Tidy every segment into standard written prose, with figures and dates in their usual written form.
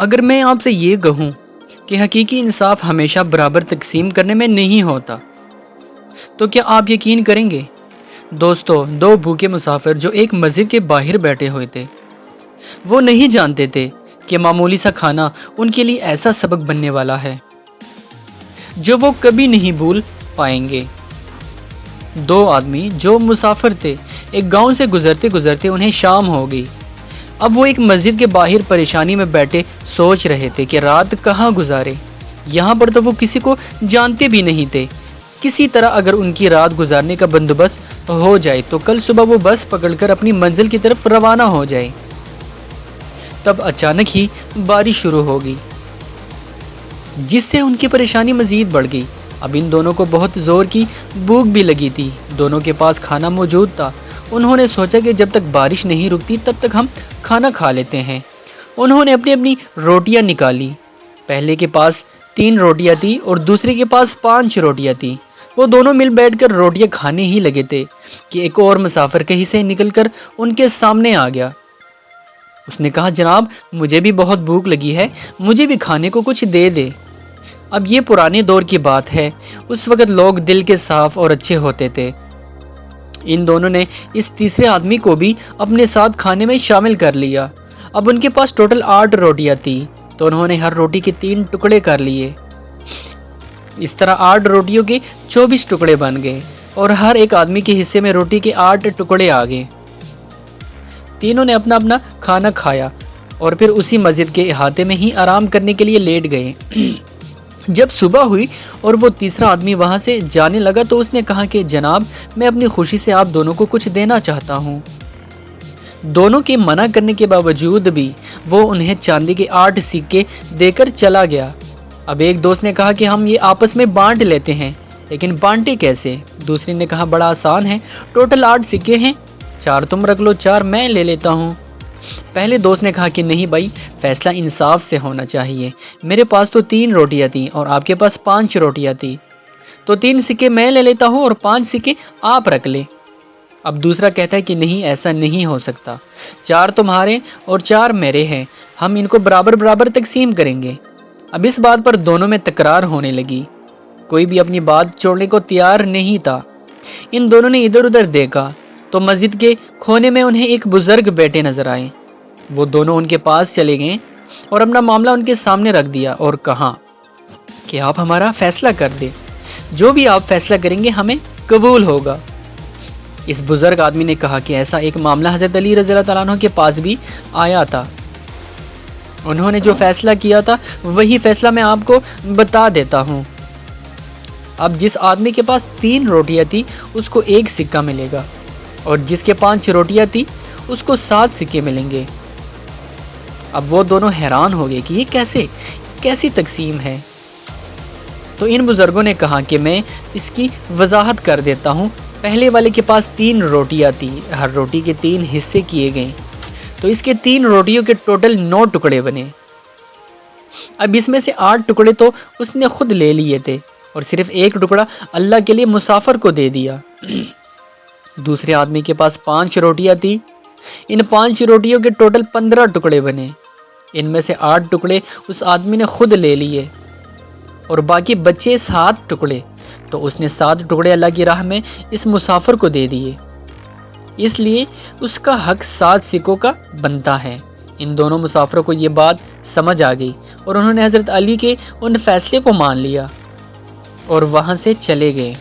اگر میں آپ سے یہ کہوں کہ حقیقی انصاف ہمیشہ برابر تقسیم کرنے میں نہیں ہوتا تو کیا آپ یقین کریں گے؟ دوستو، دو بھوکے مسافر جو ایک مسجد کے باہر بیٹھے ہوئے تھے، وہ نہیں جانتے تھے کہ معمولی سا کھانا ان کے لیے ایسا سبق بننے والا ہے جو وہ کبھی نہیں بھول پائیں گے۔ دو آدمی جو مسافر تھے، ایک گاؤں سے گزرتے گزرتے انہیں شام ہو گئی۔ اب وہ ایک مسجد کے باہر پریشانی میں بیٹھے سوچ رہے تھے کہ رات کہاں گزارے۔ یہاں پر تو وہ کسی کو جانتے بھی نہیں تھے۔ کسی طرح اگر ان کی رات گزارنے کا بندوبست ہو جائے تو کل صبح وہ بس پکڑ کر اپنی منزل کی طرف روانہ ہو جائے۔ تب اچانک ہی بارش شروع ہو گئی، جس سے ان کی پریشانی مزید بڑھ گئی۔ اب ان دونوں کو بہت زور کی بھوک بھی لگی تھی۔ دونوں کے پاس کھانا موجود تھا۔ انہوں نے سوچا کہ جب تک بارش نہیں رکتی تب تک ہم کھانا کھا لیتے ہیں۔ انہوں نے اپنی روٹیاں نکالی۔ پہلے کے پاس 3 روٹیاں تھی اور دوسرے کے پاس 5 روٹیاں تھی۔ وہ دونوں مل بیٹھ کر روٹیاں کھانے ہی لگے تھے کہ ایک اور مسافر کہیں سے نکل کر ان کے سامنے آ گیا۔ اس نے کہا، جناب مجھے بھی بہت بھوک لگی ہے، مجھے بھی کھانے کو کچھ دے دے۔ اب یہ پرانے دور کی بات ہے، اس وقت لوگ دل کے صاف اور اچھے ہوتے تھے۔ ان دونوں نے اس تیسرے آدمی کو بھی اپنے ساتھ کھانے میں شامل کر لیا۔ اب ان کے پاس ٹوٹل 8 روٹیاں تھی تو انہوں نے ہر روٹی کے 3 ٹکڑے کر لیے۔ اس طرح 8 روٹیوں کے 24 ٹکڑے بن گئے اور ہر ایک آدمی کے حصے میں روٹی کے 8 ٹکڑے آ گئے۔ تینوں نے اپنا اپنا کھانا کھایا اور پھر اسی مسجد کے احاطے میں ہی آرام کرنے کے لیے لیٹ گئے۔ جب صبح ہوئی اور وہ تیسرا آدمی وہاں سے جانے لگا تو اس نے کہا کہ جناب میں اپنی خوشی سے آپ دونوں کو کچھ دینا چاہتا ہوں۔ دونوں کے منع کرنے کے باوجود بھی وہ انہیں چاندی کے 8 سکے دے کر چلا گیا۔ اب ایک دوست نے کہا کہ ہم یہ آپس میں بانٹ لیتے ہیں، لیکن بانٹے کیسے؟ دوسرے نے کہا بڑا آسان ہے، ٹوٹل 8 سکے ہیں، 4 تم رکھ لو، 4 میں لے لیتا ہوں۔ پہلے دوست نے کہا کہ نہیں بھائی، فیصلہ انصاف سے ہونا چاہیے، میرے پاس تو 3 روٹیاں تھیں اور آپ کے پاس 5 روٹیاں تھیں، تو 3 سکے میں لے لیتا ہوں اور 5 سکے آپ رکھ لیں۔ اب دوسرا کہتا ہے کہ نہیں، ایسا نہیں ہو سکتا، 4 تمہارے اور 4 میرے ہیں، ہم ان کو برابر برابر تقسیم کریں گے۔ اب اس بات پر دونوں میں تکرار ہونے لگی، کوئی بھی اپنی بات چھوڑنے کو تیار نہیں تھا۔ ان دونوں نے ادھر ادھر دیکھا تو مسجد کے کونے میں انہیں ایک بزرگ بیٹھے نظر آئے۔ وہ دونوں ان کے پاس چلے گئے اور اپنا معاملہ ان کے سامنے رکھ دیا اور کہا کہ آپ ہمارا فیصلہ کر دیں، جو بھی آپ فیصلہ کریں گے ہمیں قبول ہوگا۔ اس بزرگ آدمی نے کہا کہ ایسا ایک معاملہ حضرت علی رضی اللہ تعالیٰ عنہ کے پاس بھی آیا تھا، انہوں نے جو فیصلہ کیا تھا وہی فیصلہ میں آپ کو بتا دیتا ہوں۔ اب جس آدمی کے پاس 3 روٹیاں تھی اس کو 1 سکہ ملے گا اور جس کے 5 روٹیاں تھی اس کو 7 سکے ملیں گے۔ اب وہ دونوں حیران ہو گئے کہ یہ کیسی تقسیم ہے؟ تو ان بزرگوں نے کہا کہ میں اس کی وضاحت کر دیتا ہوں۔ پہلے والے کے پاس 3 روٹیاں تھی، ہر روٹی کے 3 حصے کیے گئے، تو اس کے 3 روٹیوں کے ٹوٹل 9 ٹکڑے بنے۔ اب اس میں سے 8 ٹکڑے تو اس نے خود لے لیے تھے اور صرف 1 ٹکڑا اللہ کے لیے مسافر کو دے دیا۔ دوسرے آدمی کے پاس 5 روٹیاں تھی، ان 5 روٹیوں کے ٹوٹل 15 ٹکڑے بنے، ان میں سے 8 ٹکڑے اس آدمی نے خود لے لیے اور باقی بچے 7 ٹکڑے، تو اس نے 7 ٹکڑے اللہ کی راہ میں اس مسافر کو دے دیے، اس لیے اس کا حق 7 سکوں کا بنتا ہے۔ ان دونوں مسافروں کو یہ بات سمجھ آ گئی اور انہوں نے حضرت علی کے ان فیصلے کو مان لیا اور وہاں سے چلے گئے۔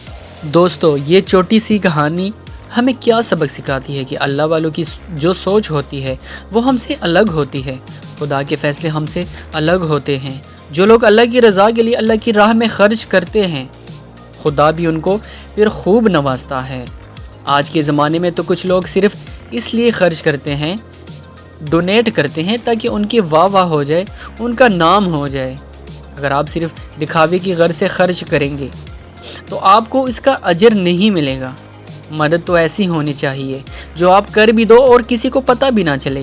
دوستو، یہ چھوٹی سی کہانی ہمیں کیا سبق سکھاتی ہے کہ اللہ والوں کی جو سوچ ہوتی ہے وہ ہم سے الگ ہوتی ہے، خدا کے فیصلے ہم سے الگ ہوتے ہیں۔ جو لوگ اللہ کی رضا کے لیے اللہ کی راہ میں خرچ کرتے ہیں، خدا بھی ان کو پھر خوب نوازتا ہے۔ آج کے زمانے میں تو کچھ لوگ صرف اس لیے خرچ کرتے ہیں، ڈونیٹ کرتے ہیں تاکہ ان کی واہ واہ ہو جائے، ان کا نام ہو جائے۔ اگر آپ صرف دکھاوے کی غرض سے خرچ کریں گے تو آپ کو اس کا اجر نہیں ملے گا۔ مدد تو ایسی ہونی چاہیے جو آپ کر بھی دو اور کسی کو پتہ بھی نہ چلے۔